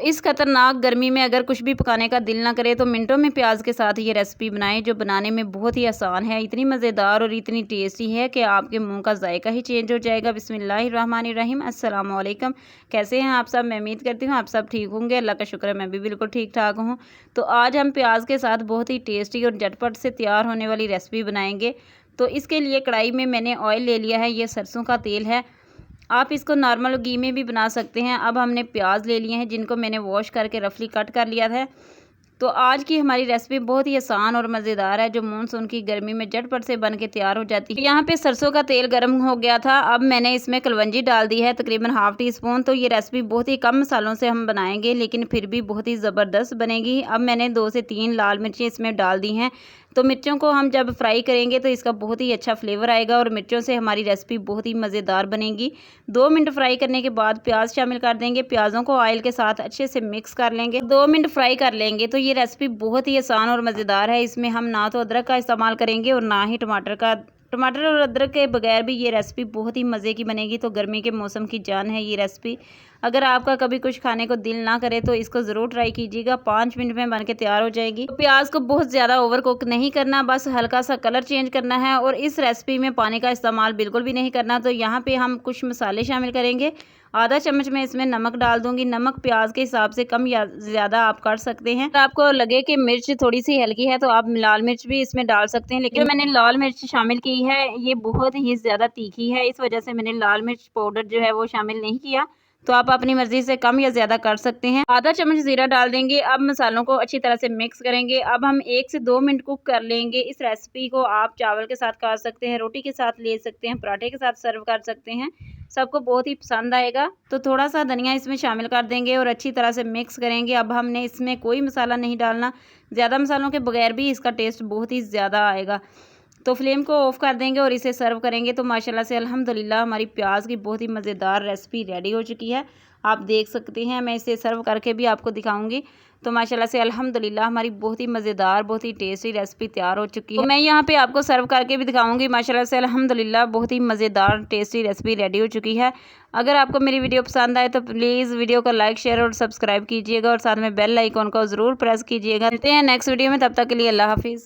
इस खतरनाक गर्मी में अगर कुछ भी पकाने का दिल ना करे तो मिनटों में प्याज के साथ ये रेसिपी बनाएं, जो बनाने में बहुत ही आसान है, इतनी मज़ेदार और इतनी टेस्टी है कि आपके मुंह का जायका ही चेंज हो जाएगा। बिस्मिल्लाहिर्रहमानिर्रहीम। अस्सलाम वालेकुम। कैसे हैं आप सब? मैं उम्मीद करती हूँ आप सब ठीक होंगे। अल्लाह का शुक्र है मैं भी बिल्कुल ठीक ठाक हूँ। तो आज हम प्याज के साथ बहुत ही टेस्टी और झटपट से तैयार होने वाली रेसिपी बनाएंगे। तो इसके लिए कढ़ाई में मैंने ऑयल ले लिया है, ये सरसों का तेल है। आप इसको नॉर्मल घी में भी बना सकते हैं। अब हमने प्याज ले लिए हैं जिनको मैंने वॉश करके रफली कट कर लिया है। तो आज की हमारी रेसिपी बहुत ही आसान और मज़ेदार है, जो मानसून की गर्मी में झटपट से बन के तैयार हो जाती है। यहाँ पे सरसों का तेल गर्म हो गया था। अब मैंने इसमें कलवंजी डाल दी है, तकरीबन ½ टीस्पून। तो ये रेसिपी बहुत ही कम मसालों से हम बनाएंगे, लेकिन फिर भी बहुत ही ज़बरदस्त बनेगी। अब मैंने 2 से 3 लाल मिर्चें इसमें डाल दी हैं। तो मिर्चों को हम जब फ्राई करेंगे तो इसका बहुत ही अच्छा फ्लेवर आएगा और मिर्चों से हमारी रेसिपी बहुत ही मज़ेदार बनेगी। 2 मिनट फ्राई करने के बाद प्याज शामिल कर देंगे। प्याज़ों को ऑयल के साथ अच्छे से मिक्स कर लेंगे, 2 मिनट फ्राई कर लेंगे। तो ये रेसिपी बहुत ही आसान और मज़ेदार है। इसमें हम ना तो अदरक का इस्तेमाल करेंगे और ना ही टमाटर का। टमाटर और अदरक के बगैर भी ये रेसिपी बहुत ही मज़े की बनेगी। तो गर्मी के मौसम की जान है ये रेसिपी। अगर आपका कभी कुछ खाने को दिल ना करे तो इसको ज़रूर ट्राई कीजिएगा, 5 मिनट में बन के तैयार हो जाएगी। तो प्याज को बहुत ज़्यादा ओवर कुक नहीं करना, बस हल्का सा कलर चेंज करना है। और इस रेसिपी में पानी का इस्तेमाल बिल्कुल भी नहीं करना। तो यहाँ पे हम कुछ मसाले शामिल करेंगे। आधा चम्मच में इसमें नमक डाल दूंगी। नमक प्याज के हिसाब से कम या ज़्यादा आप कर सकते हैं। अगर आपको लगे कि मिर्च थोड़ी सी हल्की है तो आप लाल मिर्च भी इसमें डाल सकते हैं, लेकिन जो मैंने लाल मिर्च शामिल की है ये बहुत ही ज़्यादा तीखी है, इस वजह से मैंने लाल मिर्च पाउडर जो है वो शामिल नहीं किया। तो आप अपनी मर्ज़ी से कम या ज़्यादा कर सकते हैं। आधा चम्मच ज़ीरा डाल देंगे। अब मसालों को अच्छी तरह से मिक्स करेंगे। अब हम 1 से 2 मिनट कुक कर लेंगे। इस रेसिपी को आप चावल के साथ खा सकते हैं, रोटी के साथ ले सकते हैं, पराठे के साथ सर्व कर सकते हैं, सबको बहुत ही पसंद आएगा। तो थोड़ा सा धनिया इसमें शामिल कर देंगे और अच्छी तरह से मिक्स करेंगे। अब हमने इसमें कोई मसाला नहीं डालना, ज़्यादा मसालों के बगैर भी इसका टेस्ट बहुत ही ज़्यादा आएगा। तो फ्लेम को ऑफ कर देंगे और इसे सर्व करेंगे। तो माशाल्लाह से अल्हम्दुलिल्लाह हमारी प्याज की बहुत ही मज़ेदार रेसिपी रेडी हो चुकी है। आप देख सकते हैं, मैं इसे सर्व करके भी आपको दिखाऊंगी। तो माशाल्लाह से अल्हम्दुलिल्लाह हमारी बहुत ही मज़ेदार, बहुत ही टेस्टी रेसिपी तैयार हो चुकी है। तो मैं यहाँ पे आपको सर्व करके भी दिखाऊंगी। माशाल्लाह से अल्हम्दुलिल्लाह बहुत ही मज़ेदार टेस्टी रेसिपी रेडी हो चुकी है। अगर आपको मेरी वीडियो पसंद आए तो प्लीज़ वीडियो को लाइक, शेयर और सब्सक्राइब कीजिएगा और साथ में बेल आइकॉन को ज़रूर प्रेस कीजिएगा। मिलते हैं नेक्स्ट वीडियो में, तब तक के लिए अल्लाह हाफिज़।